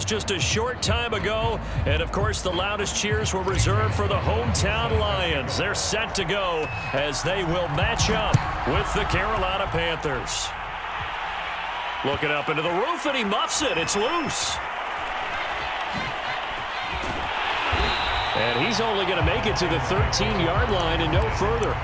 Eagles just a short time ago. And, of course, the loudest cheers were reserved for the hometown Lions. They're set to go as they will match up with the Carolina Panthers. Looking up into the roof, and he muffs it. It's loose. And he's only going to make it to the 13-yard line and no further.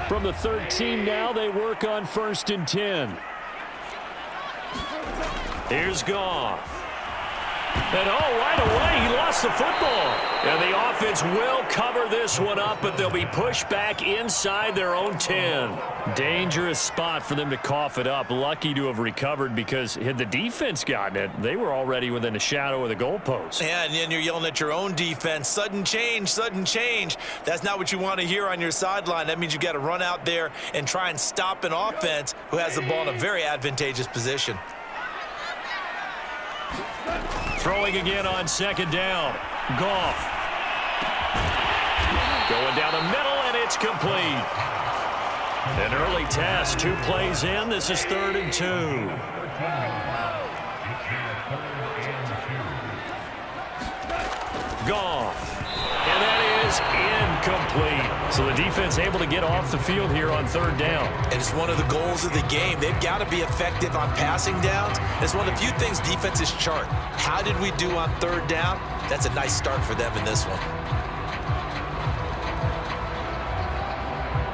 From the 13 now, they work on 1st and 10. Here's Goff. And right away, he lost the football. And the offense will cover this one up, but they'll be pushed back inside their own 10. Dangerous spot for them to cough it up. Lucky to have recovered because had the defense gotten it, they were already within a shadow of the goalpost. Yeah, and then you're yelling at your own defense. Sudden change, sudden change. That's not what you want to hear on your sideline. That means you got to run out there and try and stop an offense who has the ball in a very advantageous position. Throwing again on 2nd down. Goff. Going down the middle, and it's complete. An early test. 2 plays in. This is 3rd and 2. Goff. And that is incomplete. So the defense able to get off the field here on 3rd down. And it's one of the goals of the game. They've got to be effective on passing downs. It's one of the few things defenses chart. How did we do on 3rd down? That's a nice start for them in this one.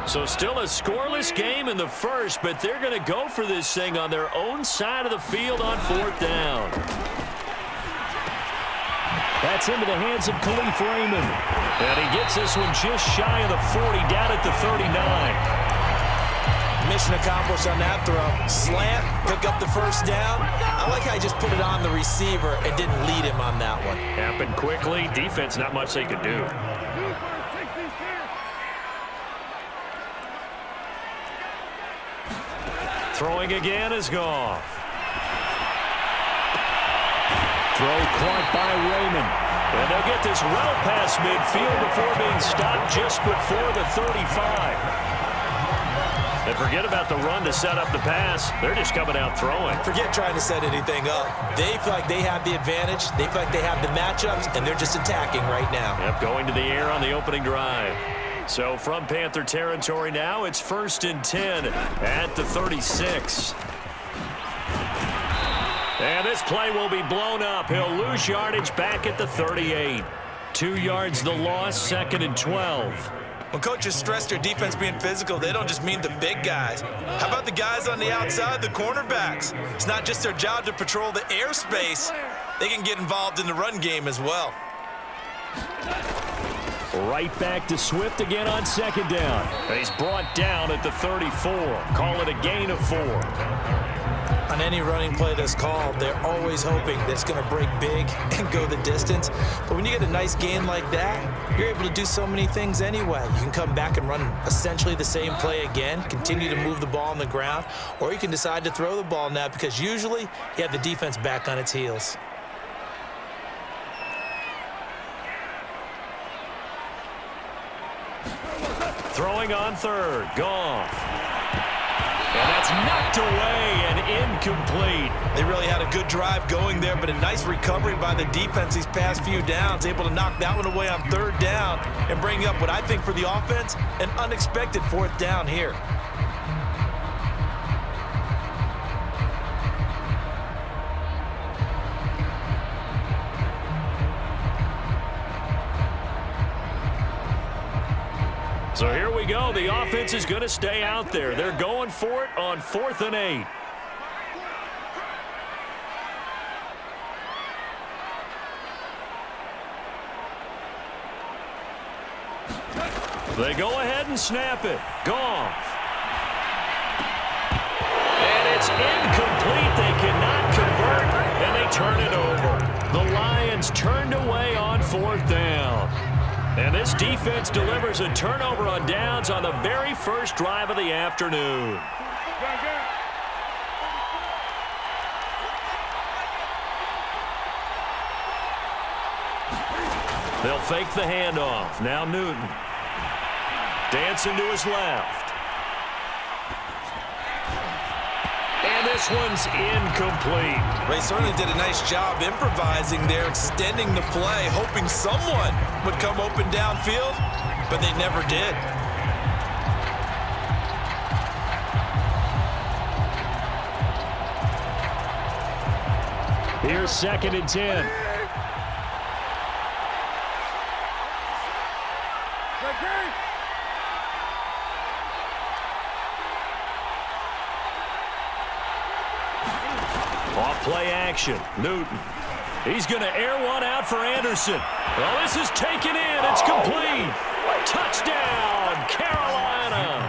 So still a scoreless game in the first, but they're going to go for this thing on their own side of the field on 4th down. That's into the hands of Khalif Raymond. And he gets this one just shy of the 40, down at the 39. Mission accomplished on that throw. Slant, pick up the 1st down. I like how he just put it on the receiver and didn't lead him on that one. Happened quickly. Defense, not much they could do. Throwing again is Goff. Throw caught by Raymond. And they'll get this well past midfield before being stopped just before the 35. And forget about the run to set up the pass. They're just coming out throwing. Forget trying to set anything up. They feel like they have the advantage. They feel like they have the matchups, and they're just attacking right now. Yep, going to the air on the opening drive. So from Panther territory now, it's 1st and 10 at the 36. And this play will be blown up. He'll lose yardage back at the 38. 2 yards the loss, 2nd and 12. When coaches stress their defense being physical, they don't just mean the big guys. How about the guys on the outside, the cornerbacks? It's not just their job to patrol the airspace. They can get involved in the run game as well. Right back to Swift again on 2nd down. And he's brought down at the 34. Call it a gain of 4. On any running play that's called, they're always hoping that it's going to break big and go the distance. But when you get a nice gain like that, you're able to do so many things anyway. You can come back and run essentially the same play again, continue to move the ball on the ground, or you can decide to throw the ball now because usually you have the defense back on its heels. Throwing on 3rd, Goff. And that's knocked away and incomplete. They really had a good drive going there, but a nice recovery by the defense these past few downs, able to knock that one away on 3rd down and bring up what I think for the offense, an unexpected 4th down here. So here we go. The offense is going to stay out there. They're going for it on 4th and 8. They go ahead and snap it. Goff. And it's incomplete. They cannot convert, and they turn it over. The Lions turned away on 4th down. And this defense delivers a turnover on downs on the very first drive of the afternoon. They'll fake the handoff. Now Newton. Dancing to his left. And this one's incomplete. They certainly did a nice job improvising there, extending the play, hoping someone would come open downfield, but they never did. Here's 2nd and 10. Off play action. Newton. He's going to air one out for Anderson. Well, this is taken in. It's complete. Touchdown, Carolina.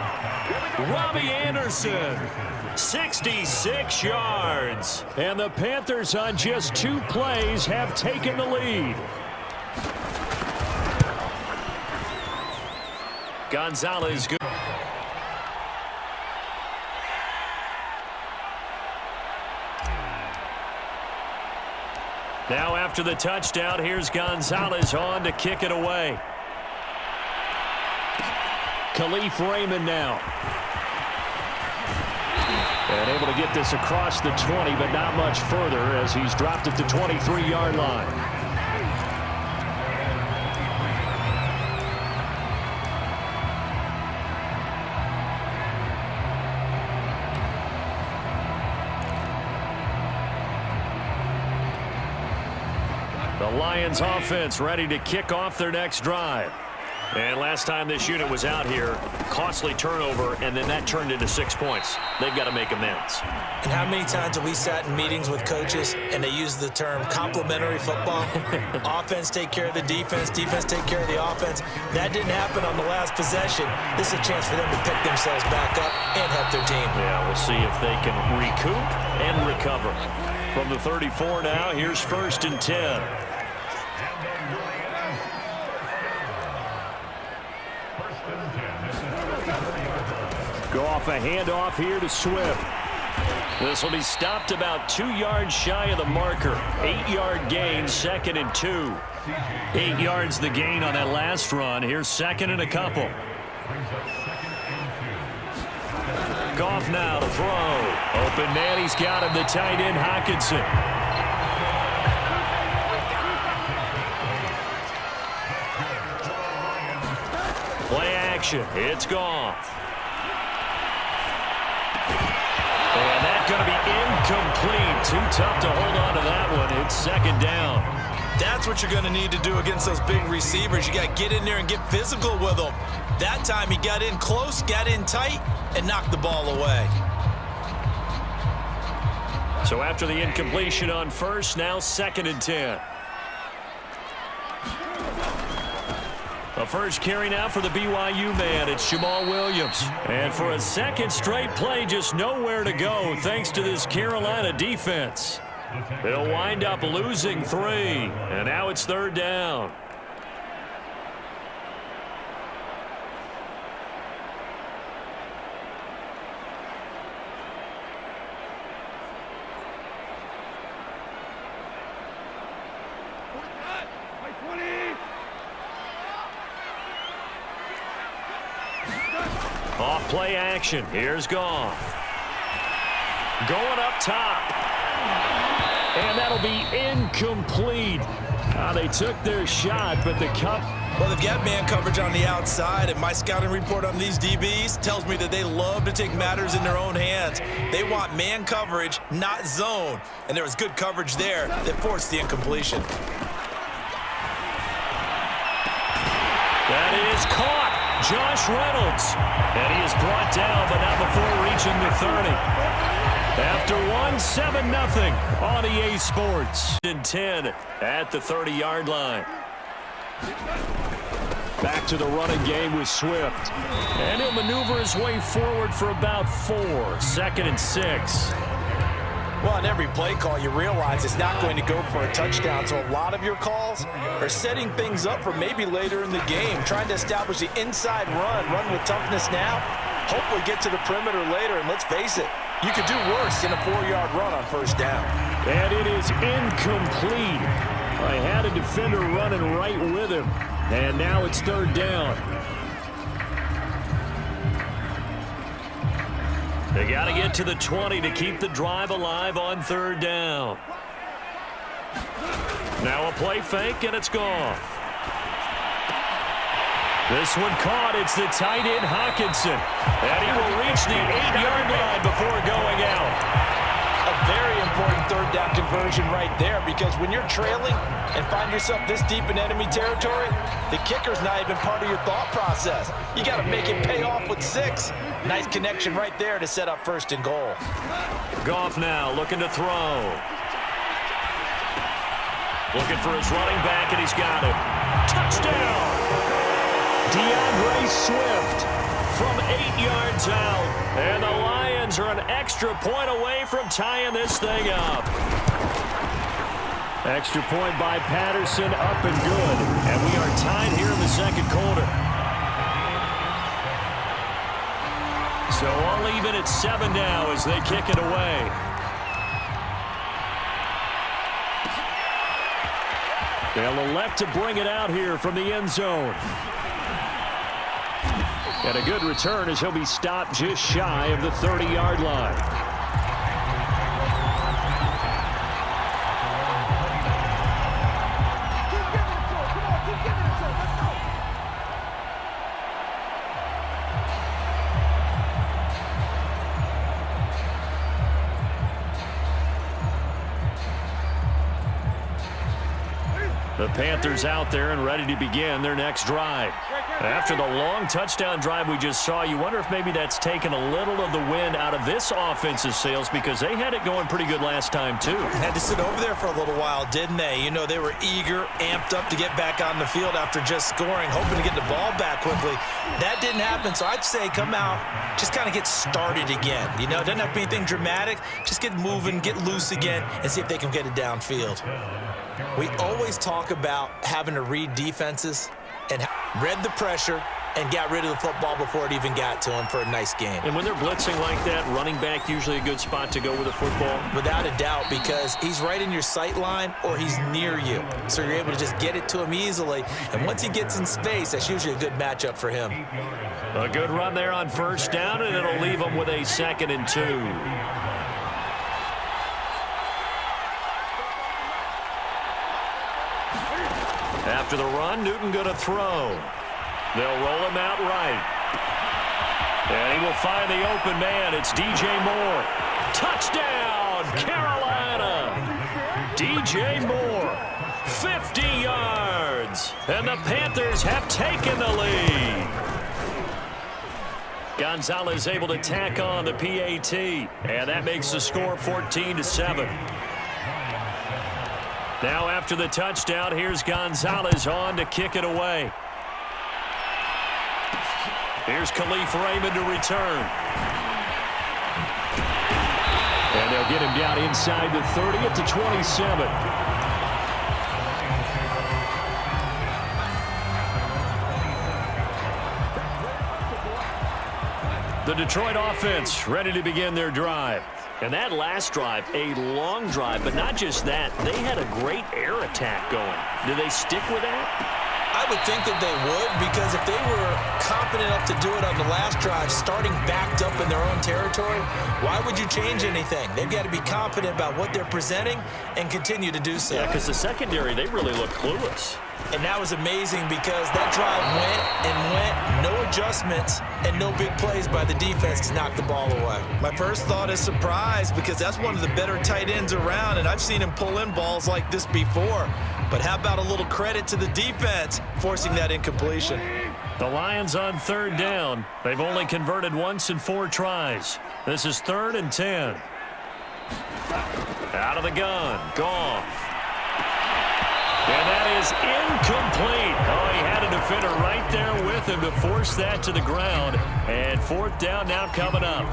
Robbie Anderson. 66 yards. And the Panthers on just 2 plays have taken the lead. Gonzalez good. Now after the touchdown, here's Gonzalez on to kick it away. Khalif Raymond now. And able to get this across the 20, but not much further as he's dropped at the 23-yard line. The Lions offense ready to kick off their next drive. And last time this unit was out here, costly turnover, and then that turned into 6 points. They've got to make amends. And how many times have we sat in meetings with coaches and they use the term complementary football? Offense take care of the defense, defense take care of the offense. That didn't happen on the last possession. This is a chance for them to pick themselves back up and help their team. Yeah, we'll see if they can recoup and recover. From the 34 now, here's 1st and 10. Go off a handoff here to Swift. This will be stopped about 2 yards shy of the marker. 8-yard gain, 2nd and 2. 8 yards the gain on that last run. Here's 2nd and a couple. Goff now to throw. Open man, he's got him, the tight end, Hockenson. Play action, it's Goff. And that's going to be incomplete. Too tough to hold on to that one. It's 2nd down. That's what you're going to need to do against those big receivers. You got to get in there and get physical with them. That time he got in close, got in tight, and knocked the ball away. So after the incompletion on 1st, now 2nd and 10. A first carry now for the BYU man. It's Jamal Williams. And for a 2nd straight play, just nowhere to go thanks to this Carolina defense. They'll wind up losing 3. And now it's 3rd down. Off play action. Here's Goff. Going up top. And that'll be incomplete. They took their shot, but the cup. Well, they've got man coverage on the outside, and my scouting report on these DBs tells me that they love to take matters in their own hands. They want man coverage, not zone. And there was good coverage there that forced the incompletion. That is caught. Josh Reynolds. And he is brought down, but not before reaching the 30. After 7-0 on EA Sports. In 10 at the 30-yard line. Back to the running game with Swift. And he'll maneuver his way forward for about 4. 2nd and 6. Well, on every play call, you realize it's not going to go for a touchdown. So a lot of your calls are setting things up for maybe later in the game, trying to establish the inside run with toughness now. Hopefully get to the perimeter later, and let's face it, you could do worse than a 4-yard run on first down. And it is incomplete. I had a defender running right with him. And now it's third down. They got to get to the 20 to keep the drive alive on third down. Now a play fake, and it's gone. This one caught. It's the tight end, Hawkinson. And he will reach the 8-yard line before going out. A very important third down conversion right there, because when you're trailing and find yourself this deep in enemy territory, the kicker's not even part of your thought process. You got to make it pay off with 6. Nice connection right there to set up first and goal. Goff now looking to throw. Looking for his running back, and he's got it. Touchdown! DeAndre Swift from 8 yards out. And the Lions are an extra point away from tying this thing up. Extra point by Patterson, up and good. And we are tied here in the second quarter. So all even at 7 now as they kick it away. They'll elect to bring it out here from the end zone. And a good return as he'll be stopped just shy of the 30-yard line. The Panthers out there and ready to begin their next drive. After the long touchdown drive we just saw, you wonder if maybe that's taken a little of the wind out of this offense's sails, because they had it going pretty good last time too. Had to sit over there for a little while, didn't they? You know, they were eager, amped up to get back on the field after just scoring, hoping to get the ball back quickly. That didn't happen, so I'd say come out, just kind of get started again. You know, it doesn't have to be anything dramatic. Just get moving, get loose again, and see if they can get it downfield. We always talk about having to read defenses and read the pressure and got rid of the football before it even got to him for a nice game. And when they're blitzing like that, running back usually a good spot to go with the football? Without a doubt, because he's right in your sight line or he's near you. So you're able to just get it to him easily. And once he gets in space, that's usually a good matchup for him. A good run there on first down, and it'll leave him with a 2nd and 2. After the run, Newton going to throw. They'll roll him out right. And he will find the open man. It's DJ Moore. Touchdown, Carolina. DJ Moore, 50 yards. And the Panthers have taken the lead. Gonzalez able to tack on the PAT. And that makes the score 14-7. Now after the touchdown, here's Gonzalez on to kick it away. Here's Khalif Raymond to return. And they'll get him down inside the 30 at the 27. The Detroit offense ready to begin their drive. And that last drive, a long drive, but not just that. They had a great air attack going. Do they stick with that? I would think that they would, because if they were confident enough to do it on the last drive, starting backed up in their own territory, why would you change anything? They've got to be confident about what they're presenting and continue to do so. Yeah, because the secondary, they really look clueless. And that was amazing, because that drive went and went, no adjustments, and no big plays by the defense to knock the ball away. My first thought is surprise, because that's one of the better tight ends around, and I've seen him pull in balls like this before. But how about a little credit to the defense forcing that incompletion? The Lions on third down. They've only converted once in 4 tries. This is 3rd and 10. Out of the gun, Goff. And that is incomplete. Oh, he had a defender right there with him to force that to the ground. And 4th down now coming up.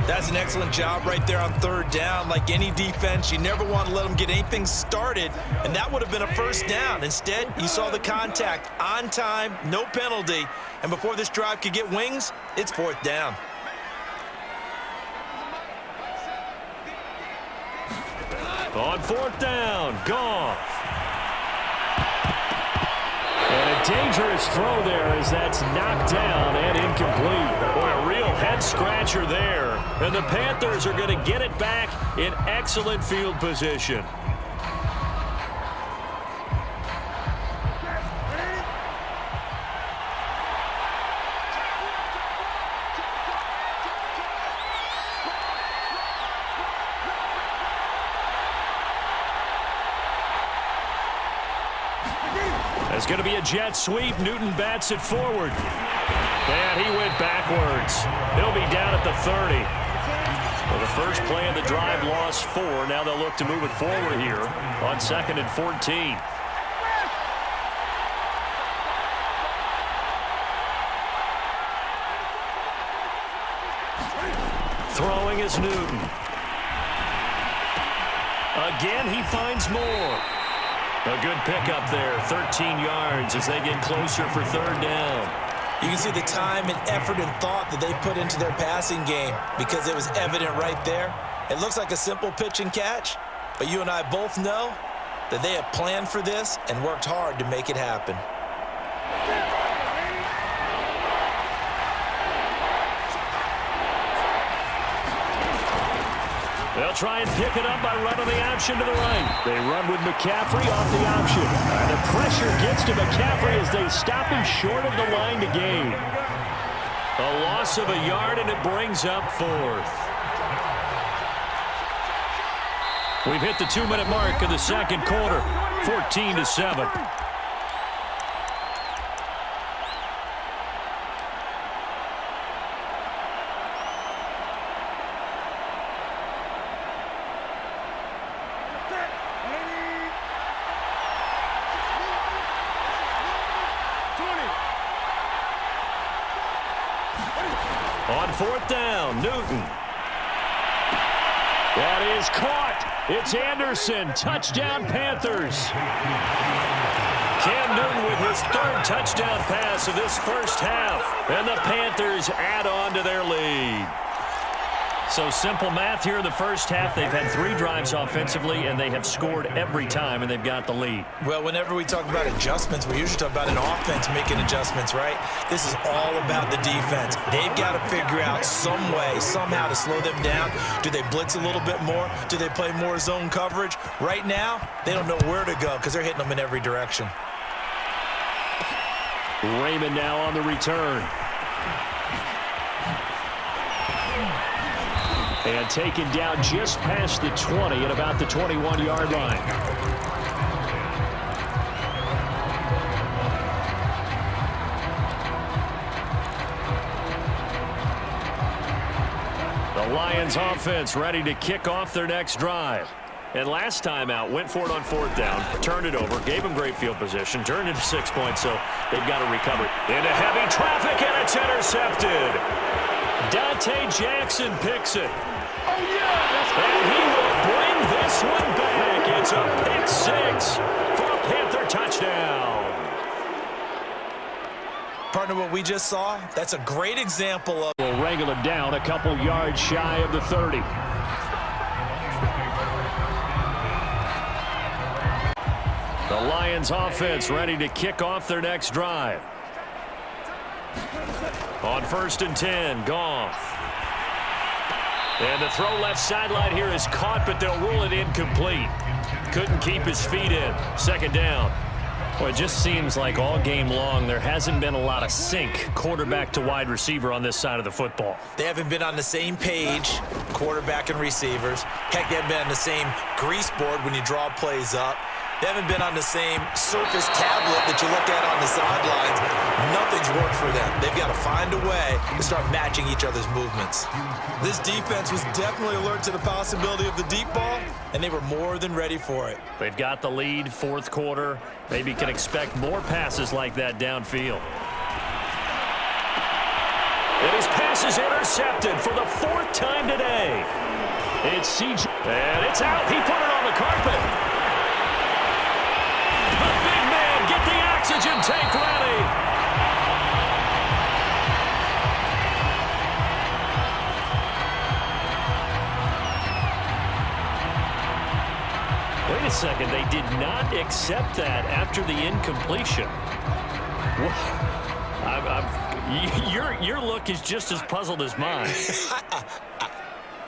That's an excellent job right there on 3rd down. Like any defense, you never want to let them get anything started, and that would have been a 1st down. Instead, you saw the contact on time, no penalty, and before this drive could get wings, it's 4th down. On fourth down, Goff. And a dangerous throw there as that's knocked down and incomplete. Boy, a real head-scratcher there. And the Panthers are going to get it back in excellent field position. It's going to be a jet sweep. Newton bats it forward. And he went backwards. He'll be down at the 30. Well, the first play of the drive lost 4. Now they'll look to move it forward here on 2nd and 14. Throwing is Newton. Again, he finds more. A good pickup there, 13 yards as they get closer for 3rd down. You can see the time and effort and thought that they put into their passing game because it was evident right there. It looks like a simple pitch and catch, but you and I both know that they have planned for this and worked hard to make it happen. They'll try and pick it up by running the option to the right. They run with McCaffrey off the option. And the pressure gets to McCaffrey as they stop him short of the line to gain. A loss of a yard, and it brings up 4th. We've hit the 2-minute mark of the 2nd quarter, 14-7. On 4th down, Newton. That is caught. It's Anderson. Touchdown, Panthers. Cam Newton with his 3rd touchdown pass of this first half. And the Panthers add on to their lead. So simple math here in the first half. They've had 3 drives offensively, and they have scored every time, and they've got the lead. Well, whenever we talk about adjustments, we usually talk about an offense making adjustments, right? This is all about the defense. They've got to figure out some way, somehow to slow them down. Do they blitz a little bit more? Do they play more zone coverage? Right now, they don't know where to go because they're hitting them in every direction. Raymond now on the return. And taken down just past the 20 at about the 21-yard line. The Lions offense ready to kick off their next drive. And last time out, went for it on 4th down, turned it over, gave them great field position, turned it to 6 points, so they've got to recover it. Into heavy traffic, and it's intercepted. Dante Jackson picks it. And he will bring this one back. It's a pick 6 for a Panther touchdown. Partner, what we just saw, that's a great example of... We'll wrangle him down a couple yards shy of the 30. The Lions offense ready to kick off their next drive. On 1st and 10, Goff. And the throw left sideline here is caught, but they'll rule it incomplete. Couldn't keep his feet in. 2nd down. Well, it just seems like all game long there hasn't been a lot of sync quarterback to wide receiver on this side of the football. They haven't been on the same page, quarterback and receivers. Heck, they haven't been on the same grease board when you draw plays up. They haven't been on the same surface tablet that you look at on the sidelines. Nothing's worked for them. They've got to find a way to start matching each other's movements. This defense was definitely alert to the possibility of the deep ball, and they were more than ready for it. They've got the lead, 4th quarter. Maybe can expect more passes like that downfield. And his pass is intercepted for the 4th time today. It's CJ, and it's out. He put it on the carpet. The big man, get the oxygen tank ready. Wait a second. They did not accept that after the incompletion. Your look is just as puzzled as mine.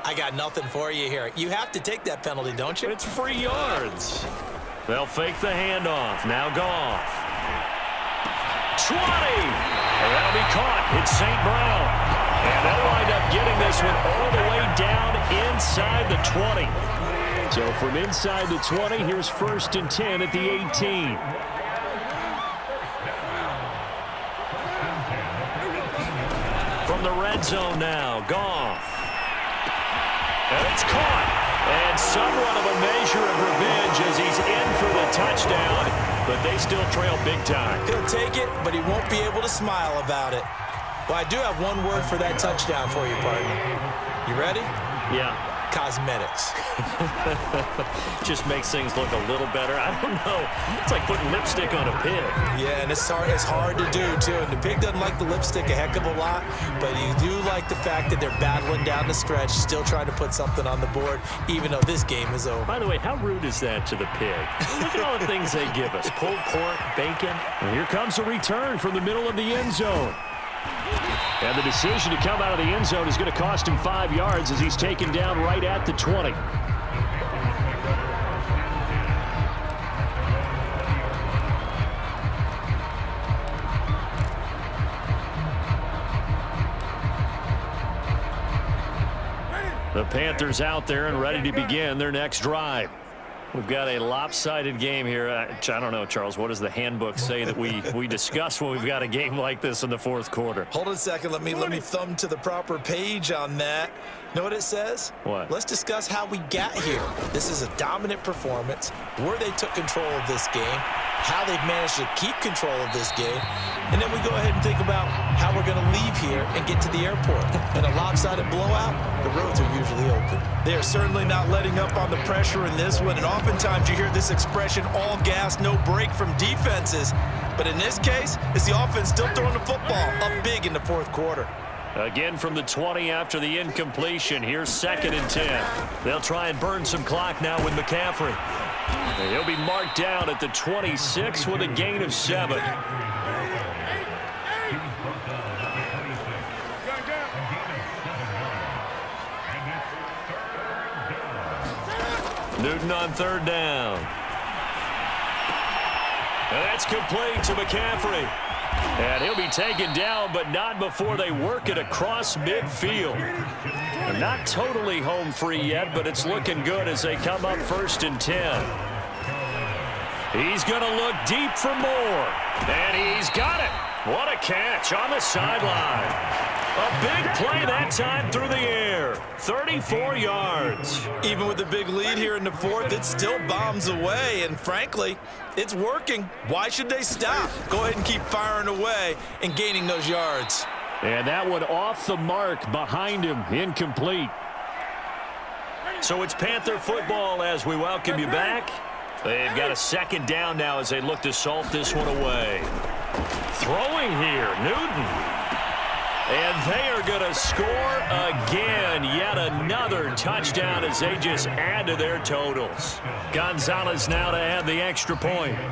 I got nothing for you here. You have to take that penalty, don't you? It's free yards. They'll fake the handoff. Now Goff. 20. And that'll be caught. It's St. Brown. And they'll wind up getting this one all the way down inside the 20. So from inside the 20, here's 1st and 10 at the 18. From the red zone now, Goff. And it's caught. And somewhat of a measure of revenge as he's in for the touchdown, but they still trail big time. He'll take it, but he won't be able to smile about it. Well, I do have one word for that touchdown for you, partner. You ready? Yeah. Cosmetics. Just makes things look a little better. I don't know. It's like putting lipstick on a pig. Yeah, and it's hard to do, too. And the pig doesn't like the lipstick a heck of a lot, but you do like the fact that they're battling down the stretch, still trying to put something on the board, even though this game is over. By the way, how rude is that to the pig? Look at all the things they give us. Pulled pork, bacon. And here comes a return from the middle of the end zone. And the decision to come out of the end zone is going to cost him 5 yards as he's taken down right at the 20. The Panthers out there and ready to begin their next drive. We've got a lopsided game here. I don't know, Charles. What does the handbook say that we discuss when we've got a game like this in the fourth quarter? Hold on a second. Let me thumb to the proper page on that. Know what it says? What? Let's discuss how we got here. This is a dominant performance, where they took control of this game, how they've managed to keep control of this game, and then we go ahead and think about how we're going to leave here and get to the airport. In a lopsided blowout, the roads are usually open. They are certainly not letting up on the pressure in this one, and oftentimes you hear this expression, all gas, no break from defenses. But in this case, it's the offense still throwing the football up big in the fourth quarter. Again from the 20 after the incompletion. Here's 2nd and 10. They'll try and burn some clock now with McCaffrey. And he'll be marked down at the 26 with a gain of 7. Newton on 3rd down. And that's complete to McCaffrey. And he'll be taken down, but not before they work it across midfield. They're not totally home free yet, but it's looking good as they come up 1st and 10. He's going to look deep for more. And he's got it. What a catch on the sideline. A big play that time through the air. 34 yards. Even with the big lead here in the fourth, it still bombs away. And frankly, it's working. Why should they stop? Go ahead and keep firing away and gaining those yards. And that one off the mark behind him. Incomplete. So it's Panther football as we welcome you back. They've got a 2nd down now as they look to salt this one away. Throwing here, Newton. And they are going to score again. Yet another touchdown as they just add to their totals. Gonzalez now to add the extra point. Oh,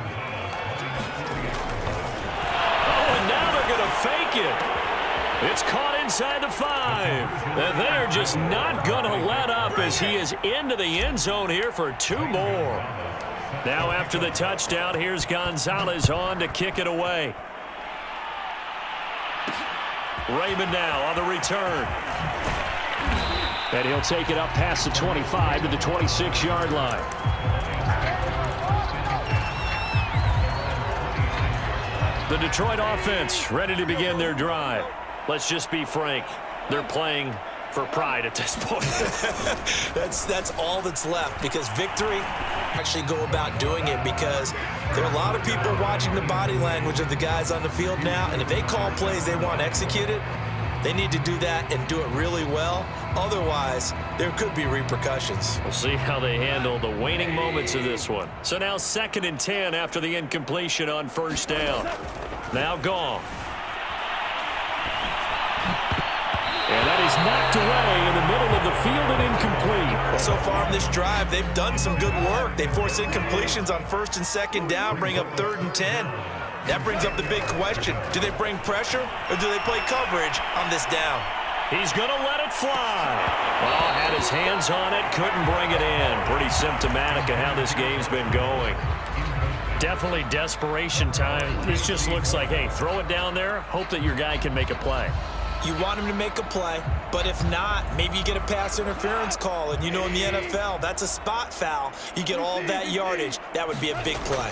and now they're going to fake it. It's caught inside the 5. And they're just not going to let up as he is into the end zone here for 2 more. Now after the touchdown, here's Gonzalez on to kick it away. Raymond now on the return. And he'll take it up past the 25 to the 26-yard line. The Detroit offense ready to begin their drive. Let's just be frank. They're playing for pride at this point. That's all that's left, because victory actually go about doing it, because there are a lot of people watching the body language of the guys on the field now, and if they call plays they want executed, they need to do that and do it really well. Otherwise, there could be repercussions. We'll see how they handle the waning moments of this one. So now 2nd and 10 after the incompletion on 1st down. Now Goff. And that is he's knocked away in the middle of the field and incomplete. Well, so far in this drive, they've done some good work. They force incompletions on 1st and 2nd down, bring up 3rd and 10. That brings up the big question. Do they bring pressure or do they play coverage on this down? He's going to let it fly. Well, had his hands on it, couldn't bring it in. Pretty symptomatic of how this game's been going. Definitely desperation time. This just looks like, hey, throw it down there, hope that your guy can make a play. You want him to make a play, but if not, maybe you get a pass interference call, and you know in the NFL, that's a spot foul. You get all that yardage. That would be a big play.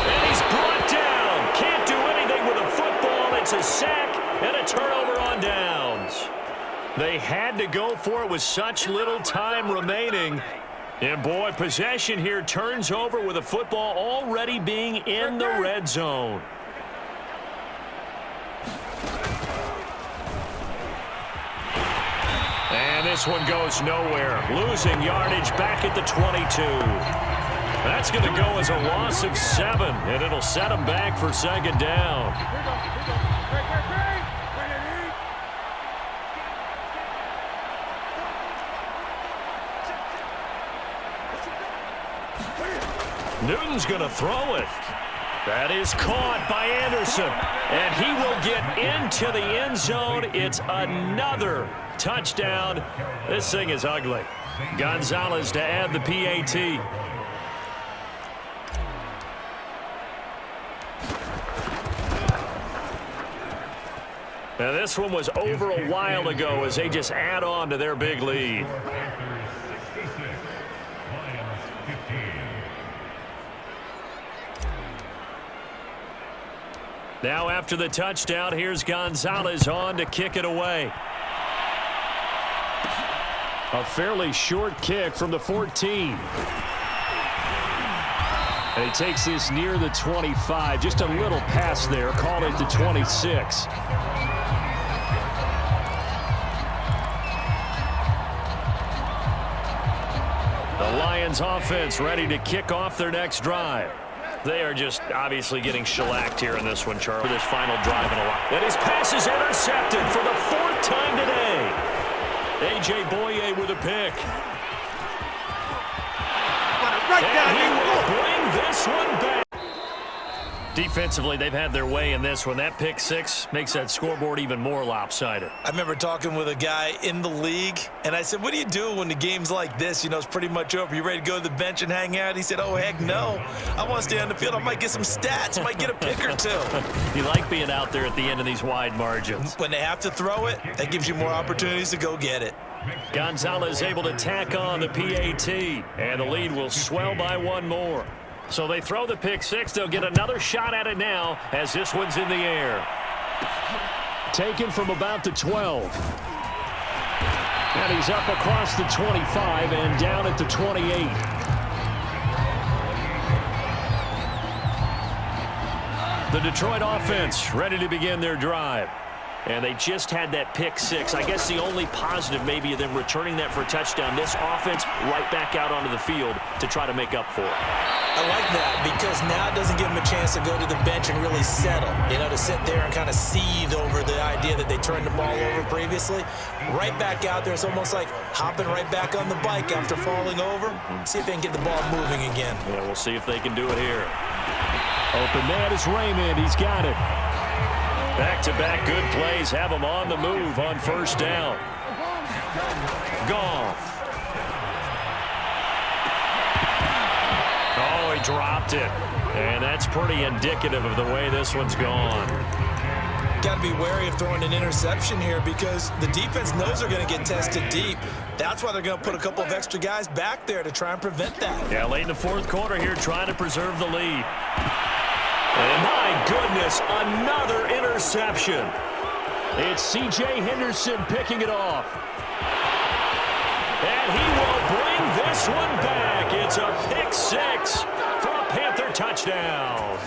And he's brought down. Can't do anything with a football. It's a sack and a turnover on downs. They had to go for it with such little time remaining. And, boy, possession here turns over with a football already being in the red zone. And this one goes nowhere. Losing yardage back at the 22. That's going to go as a loss of 7, and it'll set them back for 2nd down. Newton's going to throw it. That is caught by Anderson, and he will get into the end zone. It's another touchdown. This thing is ugly. Gonzalez to add the PAT. Now this one was over a while ago as they just add on to their big lead. Now after the touchdown, here's Gonzalez on to kick it away. A fairly short kick from the 14. And he takes this near the 25. Just a little pass there. Call it the 26. The Lions offense ready to kick off their next drive. They are just obviously getting shellacked here in this one, Charlie. For this final drive in a while. And his pass is intercepted for the 4th time today. A.J. Boye with a pick. And he will bring this one back. Defensively, they've had their way in this one. That pick 6 makes that scoreboard even more lopsided. I remember talking with a guy in the league, and I said, what do you do when the game's like this? You know, it's pretty much over. You ready to go to the bench and hang out? He said, oh, heck no. I want to stay on the field. I might get some stats. I might get a pick or 2. You like being out there at the end of these wide margins. When they have to throw it, that gives you more opportunities to go get it. Gonzalez able to tack on the PAT, and the lead will swell by 1 more. So they throw the pick 6. They'll get another shot at it now as this one's in the air. Taken from about the 12. And he's up across the 25 and down at the 28. The Detroit offense ready to begin their drive. And they just had that pick 6. I guess the only positive maybe of them returning that for a touchdown. This offense right back out onto the field to try to make up for it. I like that because now it doesn't give them a chance to go to the bench and really settle. You know, to sit there and kind of seethe over the idea that they turned the ball over previously. Right back out there. It's almost like hopping right back on the bike after falling over. See if they can get the ball moving again. Yeah, we'll see if they can do it here. Open man is Raymond. He's got it. Back-to-back good plays have him on the move on 1st down. Goff. Oh, he dropped it. And that's pretty indicative of the way this one's gone. Got to be wary of throwing an interception here because the defense knows they're going to get tested deep. That's why they're going to put a couple of extra guys back there to try and prevent that. Yeah, late in the 4th quarter here trying to preserve the lead. And my goodness, another interception. It's C.J. Henderson picking it off. And he will bring this one back. It's a pick 6 for a Panther touchdown.